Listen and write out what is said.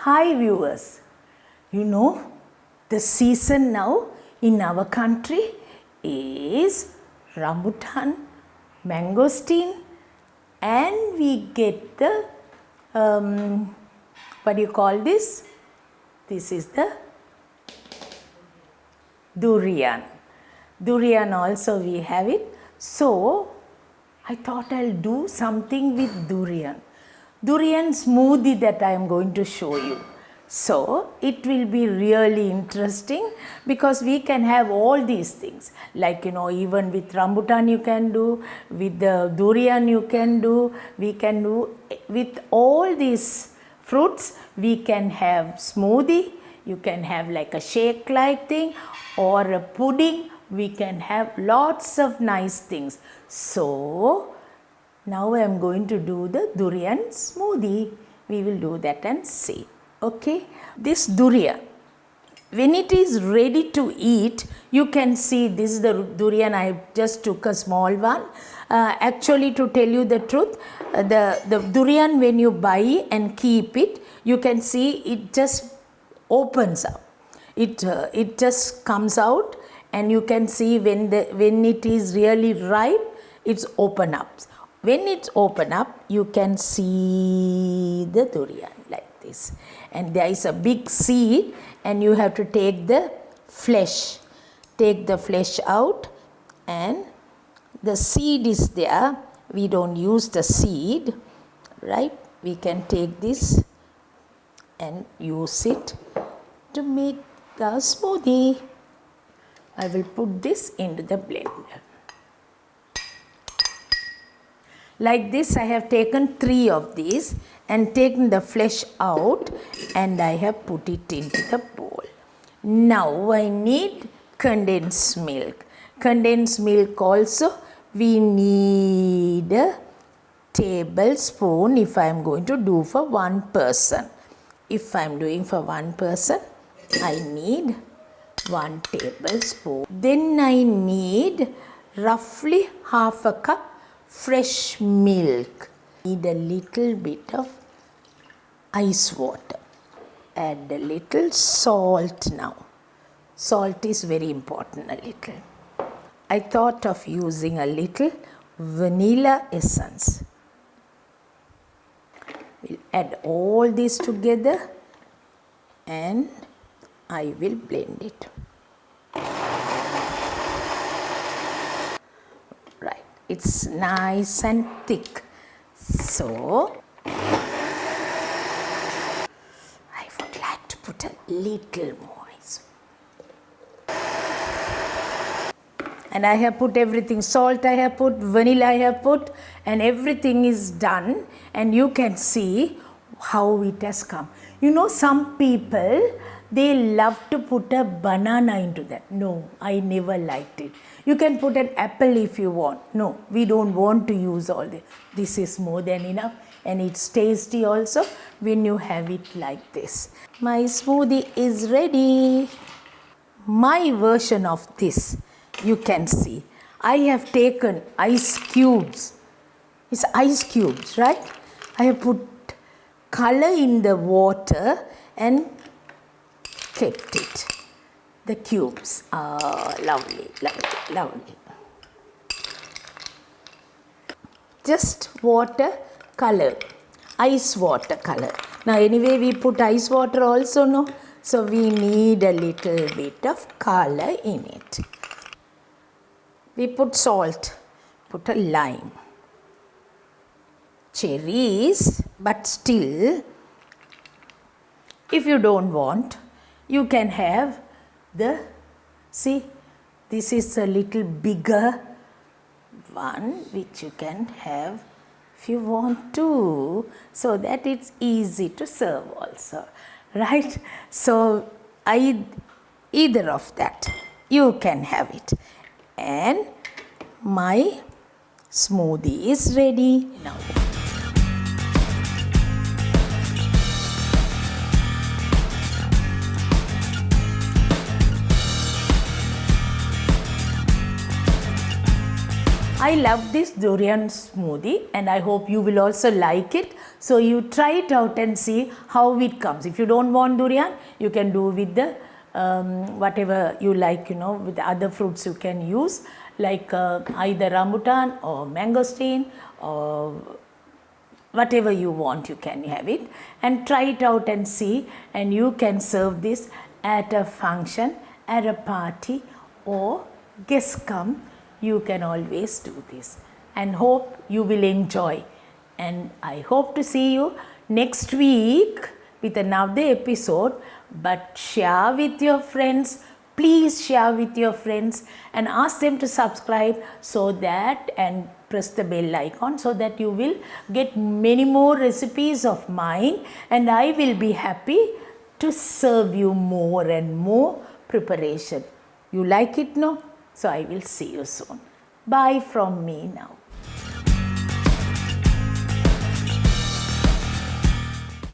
Hi viewers, you know the season now in our country is rambutan, mangosteen, and we get the what do you call this? This is the durian. Durian also we have it. So I thought I'll do something with durian. Durian smoothie that I am going to show you. So it will be really interesting because we can have all these things, like even with rambutan you can do, with the durian you can do, we can do with all these fruits. We can have smoothie, you can have like a shake like thing or a pudding. We can have lots of nice things. So now I am going to do the durian smoothie. We will do that and see. Okay, this durian, when it is ready to eat, you can see this is the durian. I just took a small one. Actually, to tell you the truth, the durian, when you buy and keep it, you can see it just opens up. It just comes out, and you can see when it is really ripe, it's open up. When it's open up, you can see the durian like this. And there is a big seed, and you have to take the flesh. Take the flesh out, and the seed is there. We don't use the seed, right? We can take this and use it to make the smoothie. I will put this into the blender. Like this, I have taken 3 of these and taken the flesh out, and I have put it into the bowl. Now I need condensed milk. Condensed milk also, we need a tablespoon if I am going to do for one person. If I am doing for one person, I need 1 tablespoon. Then I need roughly half a cup fresh milk. Need a little bit of ice water. Add a little salt now. Salt is very important, a little. I thought of using a little vanilla essence. We'll add all this together and I will blend it. Right, it's nice and thick. So I would like to put a little more ice. And I have put everything, salt I have put, vanilla I have put, and everything is done, and you can see how it has come. Some people, they love to put a banana into that. No, I never liked it. You can put an apple if you want. No, we don't want to use all this. This is more than enough, and it's tasty also when you have it like this. My smoothie is ready. My version of this, you can see, I have taken ice cubes. It's ice cubes, right? I have put color in the water and kept it. The cubes are lovely, lovely, lovely. Just water color, ice water color. Now anyway we put ice water also, no? So we need a little bit of color in it. We put salt, put a lime, cherries, but still, if you don't want, you can have see, this is a little bigger one which you can have if you want to, so that it's easy to serve also, right? So either of that, you can have it. And my smoothie is ready now. I love this durian smoothie, and I hope you will also like it. So you try it out and see how it comes. If you don't want durian, you can do with the whatever you like, with the other fruits you can use, like either rambutan or mangosteen or whatever you want, you can have it and try it out and see. And you can serve this at a function, at a party, or guests come, you can always do this, and hope you will enjoy. And I hope to see you next week with another episode. But share with your friends, please share with your friends and ask them to subscribe, so that, and press the bell icon, so that you will get many more recipes of mine, and I will be happy to serve you more and more preparation. You like it, no? So I will see you soon. Bye from me now.